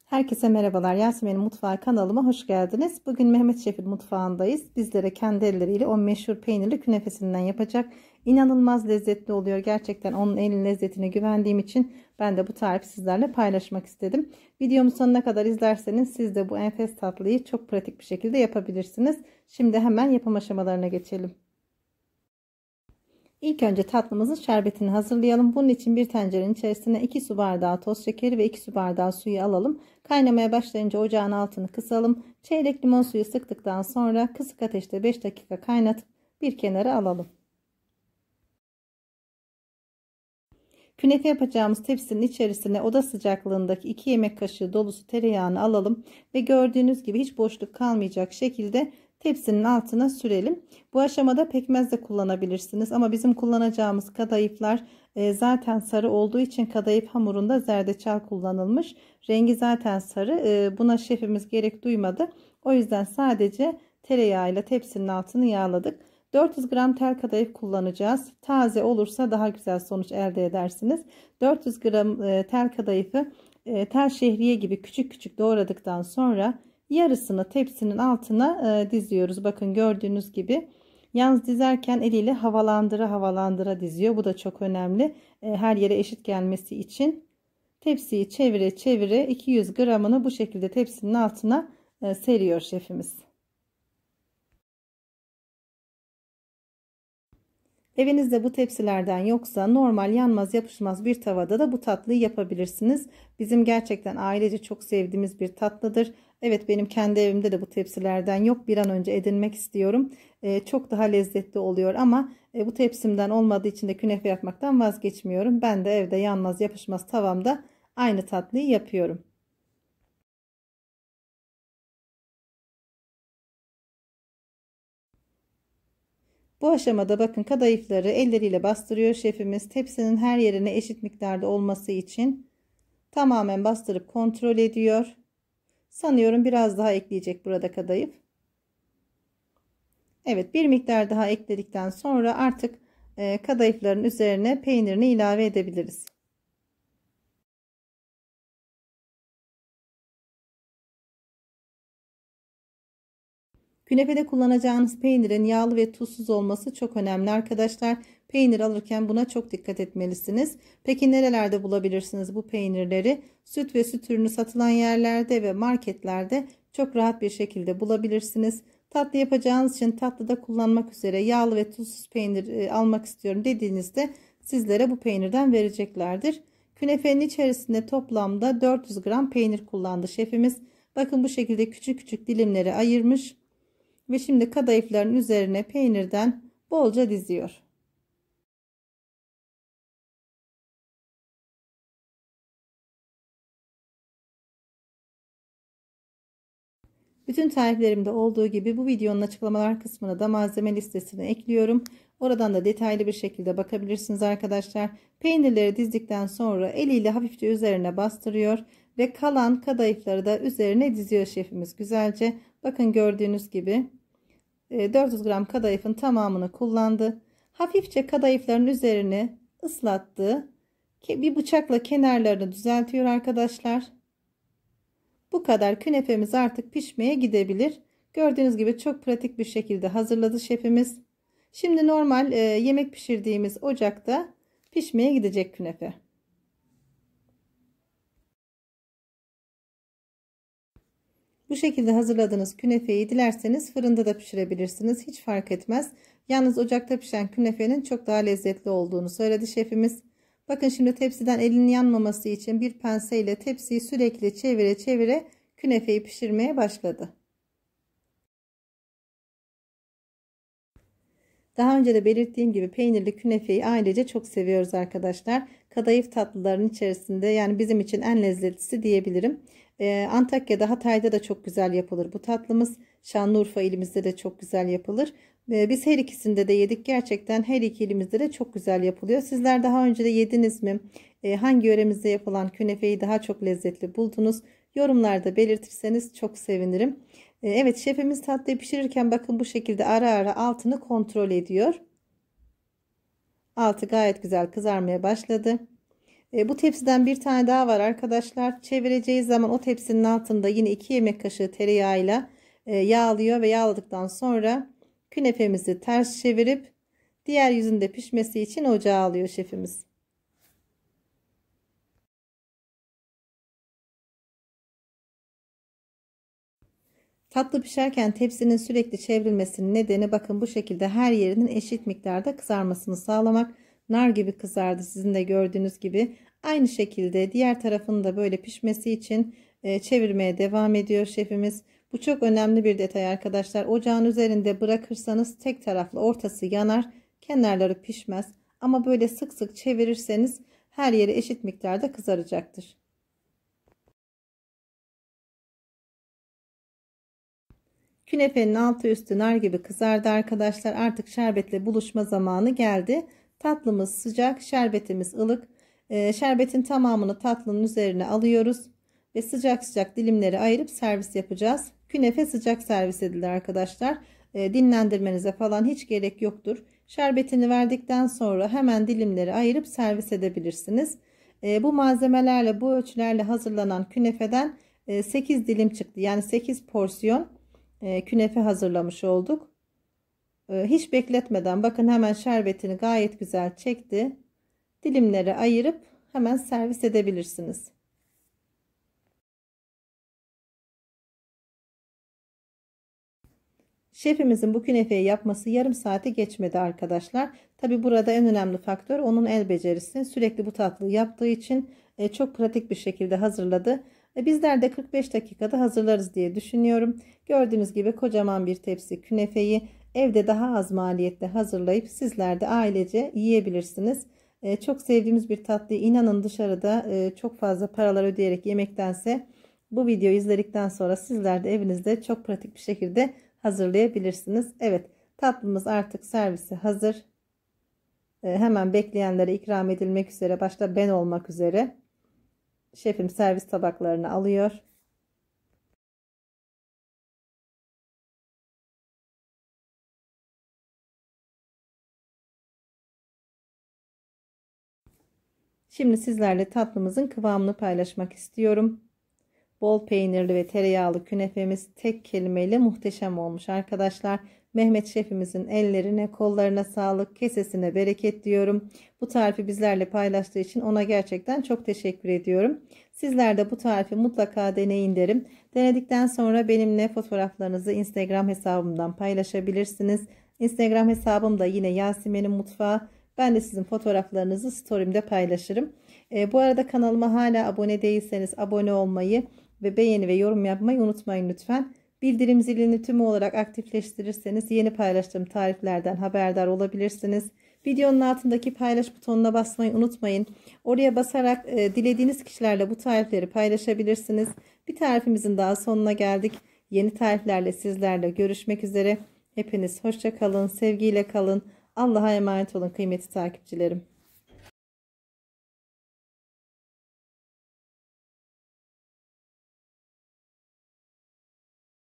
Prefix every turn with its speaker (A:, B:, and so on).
A: Herkese merhabalar. Yasemin'in Mutfağı kanalıma hoş geldiniz. Bugün Mehmet Şef'in mutfağındayız. Bizlere kendi elleriyle o meşhur peynirli künefesinden yapacak. İnanılmaz lezzetli oluyor. Gerçekten onun elin lezzetine güvendiğim için ben de bu tarifi sizlerle paylaşmak istedim. Videomu sonuna kadar izlerseniz siz de bu enfes tatlıyı çok pratik bir şekilde yapabilirsiniz. Şimdi hemen yapım aşamalarına geçelim. İlk önce tatlımızın şerbetini hazırlayalım. Bunun için bir tencerenin içerisine 2 su bardağı toz şekeri ve 2 su bardağı suyu alalım. Kaynamaya başlayınca ocağın altını kısalım. Çeyrek limon suyu sıktıktan sonra kısık ateşte 5 dakika kaynatıp bir kenara alalım. Künefe yapacağımız tepsinin içerisine oda sıcaklığındaki 2 yemek kaşığı dolusu tereyağını alalım ve gördüğünüz gibi hiç boşluk kalmayacak şekilde tepsinin altına sürelim. Bu aşamada pekmez de kullanabilirsiniz ama bizim kullanacağımız kadayıflar zaten sarı olduğu için kadayıf hamurunda zerdeçal kullanılmış. Rengi zaten sarı. Buna şefimiz gerek duymadı. O yüzden sadece tereyağıyla tepsinin altını yağladık. 400 gram tel kadayıf kullanacağız. Taze olursa daha güzel sonuç elde edersiniz. 400 gram tel kadayıfı tel şehriye gibi küçük küçük doğradıktan sonra yarısını tepsinin altına diziyoruz. Bakın gördüğünüz gibi. Yalnız dizerken eliyle havalandıra diziyor. Bu da çok önemli. Her yere eşit gelmesi için tepsiyi çevire çevire 200 gramını bu şekilde tepsinin altına seriyor şefimiz. Evinizde bu tepsilerden yoksa normal yanmaz yapışmaz bir tavada da bu tatlıyı yapabilirsiniz. Bizim gerçekten ailece çok sevdiğimiz bir tatlıdır. Evet, benim kendi evimde de bu tepsilerden yok. Bir an önce edinmek istiyorum. Çok daha lezzetli oluyor ama bu tepsimden olmadığı için de künefe yapmaktan vazgeçmiyorum. Ben de evde yanmaz yapışmaz tavamda aynı tatlıyı yapıyorum. Bu aşamada bakın kadayıfları elleriyle bastırıyor şefimiz. Tepsinin her yerine eşit miktarda olması için tamamen bastırıp kontrol ediyor. Sanıyorum biraz daha ekleyecek burada kadayıf. Evet, bir miktar daha ekledikten sonra artık kadayıfların üzerine peynirini ilave edebiliriz. Künefede kullanacağınız peynirin yağlı ve tuzsuz olması çok önemli arkadaşlar. Peynir alırken buna çok dikkat etmelisiniz. Peki nerelerde bulabilirsiniz bu peynirleri? Süt ve süt ürünü satılan yerlerde ve marketlerde çok rahat bir şekilde bulabilirsiniz. Tatlı yapacağınız için tatlıda kullanmak üzere yağlı ve tuzsuz peynir almak istiyorum dediğinizde sizlere bu peynirden vereceklerdir. Künefenin içerisinde toplamda 400 gram peynir kullandı şefimiz. Bakın bu şekilde küçük küçük dilimlere ayırmış. Ve şimdi kadayıfların üzerine peynirden bolca diziyor. Bütün tariflerimde olduğu gibi bu videonun açıklamalar kısmına da malzeme listesini ekliyorum. Oradan da detaylı bir şekilde bakabilirsiniz arkadaşlar. Peynirleri dizdikten sonra eliyle hafifçe üzerine bastırıyor ve kalan kadayıfları da üzerine diziyor şefimiz güzelce. Bakın gördüğünüz gibi 400 gram kadayıfın tamamını kullandı. Hafifçe kadayıfların üzerine ıslattı. Bir bıçakla kenarlarını düzeltiyor arkadaşlar. Bu kadar, künefemiz artık pişmeye gidebilir. Gördüğünüz gibi çok pratik bir şekilde hazırladı şefimiz. Şimdi normal yemek pişirdiğimiz ocakta pişmeye gidecek künefe. Bu şekilde hazırladığınız künefeyi dilerseniz fırında da pişirebilirsiniz. Hiç fark etmez. Yalnız ocakta pişen künefenin çok daha lezzetli olduğunu söyledi şefimiz. Bakın şimdi tepsiden elinin yanmaması için bir penseyle tepsiyi sürekli çevire çevire künefeyi pişirmeye başladı. Daha önce de belirttiğim gibi peynirli künefeyi ailece çok seviyoruz arkadaşlar. Kadayıf tatlıların içerisinde yani bizim için en lezzetlisi diyebilirim. Antakya'da, Hatay'da da çok güzel yapılır bu tatlımız. Şanlıurfa ilimizde de çok güzel yapılır. Biz her ikisinde de yedik. Gerçekten her iki ilimizde de çok güzel yapılıyor. Sizler daha önce de yediniz mi? Hangi yöremizde yapılan künefeyi daha çok lezzetli buldunuz? Yorumlarda belirtirseniz çok sevinirim. Evet, şefimiz tatlıyı pişirirken bakın bu şekilde ara ara altını kontrol ediyor. Altı gayet güzel kızarmaya başladı. Bu tepsiden bir tane daha var arkadaşlar. Çevireceğiz zaman o tepsinin altında yine 2 yemek kaşığı tereyağıyla yağlıyor ve yağladıktan sonra künefemizi ters çevirip diğer yüzünde pişmesi için ocağa alıyor şefimiz. Tatlı pişerken tepsinin sürekli çevrilmesinin nedeni bakın bu şekilde her yerinin eşit miktarda kızarmasını sağlamak. Nar gibi kızardı sizin de gördüğünüz gibi. Aynı şekilde diğer tarafının da böyle pişmesi için çevirmeye devam ediyor şefimiz. Bu çok önemli bir detay arkadaşlar. Ocağın üzerinde bırakırsanız tek taraflı ortası yanar, kenarları pişmez. Ama böyle sık sık çevirirseniz her yeri eşit miktarda kızaracaktır. Künefenin altı üstü nar gibi kızardı arkadaşlar. Artık şerbetle buluşma zamanı geldi. Tatlımız sıcak, şerbetimiz ılık. Şerbetin tamamını tatlının üzerine alıyoruz ve sıcak sıcak dilimleri ayırıp servis yapacağız. Künefe sıcak servis edilir arkadaşlar. Dinlendirmenize falan hiç gerek yoktur. Şerbetini verdikten sonra hemen dilimleri ayırıp servis edebilirsiniz. Bu malzemelerle, bu ölçülerle hazırlanan künefeden 8 dilim çıktı. Yani 8 porsiyon künefe hazırlamış olduk. Hiç bekletmeden bakın hemen şerbetini gayet güzel çekti. Dilimleri ayırıp hemen servis edebilirsiniz. Şefimizin bu künefeyi yapması yarım saati geçmedi arkadaşlar. Tabi burada en önemli faktör onun el becerisi. Sürekli bu tatlıyı yaptığı için çok pratik bir şekilde hazırladı. Bizler de 45 dakikada hazırlarız diye düşünüyorum. Gördüğünüz gibi kocaman bir tepsi künefeyi evde daha az maliyetle hazırlayıp sizler de ailece yiyebilirsiniz. Çok sevdiğimiz bir tatlıyı inanın dışarıda çok fazla paralar ödeyerek yemektense bu videoyu izledikten sonra sizler de evinizde çok pratik bir şekilde hazırlayabilirsiniz. Evet, tatlımız artık servise hazır. Hemen bekleyenlere ikram edilmek üzere, başta ben olmak üzere. Şefim servis tabaklarını alıyor. Şimdi sizlerle tatlımızın kıvamını paylaşmak istiyorum. Bol peynirli ve tereyağlı künefemiz tek kelimeyle muhteşem olmuş arkadaşlar. Mehmet şefimizin ellerine, kollarına sağlık, kesesine bereket diyorum. Bu tarifi bizlerle paylaştığı için ona gerçekten çok teşekkür ediyorum. Sizler de bu tarifi mutlaka deneyin derim. Denedikten sonra benimle fotoğraflarınızı Instagram hesabımdan paylaşabilirsiniz. Instagram hesabım da yine Yasemin'in Mutfağı. Ben de sizin fotoğraflarınızı story'imde paylaşırım. Bu arada kanalıma hala abone değilseniz abone olmayı ve beğeni ve yorum yapmayı unutmayın lütfen. Bildirim zilini tümü olarak aktifleştirirseniz yeni paylaştığım tariflerden haberdar olabilirsiniz. Videonun altındaki paylaş butonuna basmayı unutmayın. Oraya basarak dilediğiniz kişilerle bu tarifleri paylaşabilirsiniz. Bir tarifimizin daha sonuna geldik. Yeni tariflerle sizlerle görüşmek üzere. Hepiniz hoşça kalın, sevgiyle kalın. Allah'a emanet olun kıymetli takipçilerim.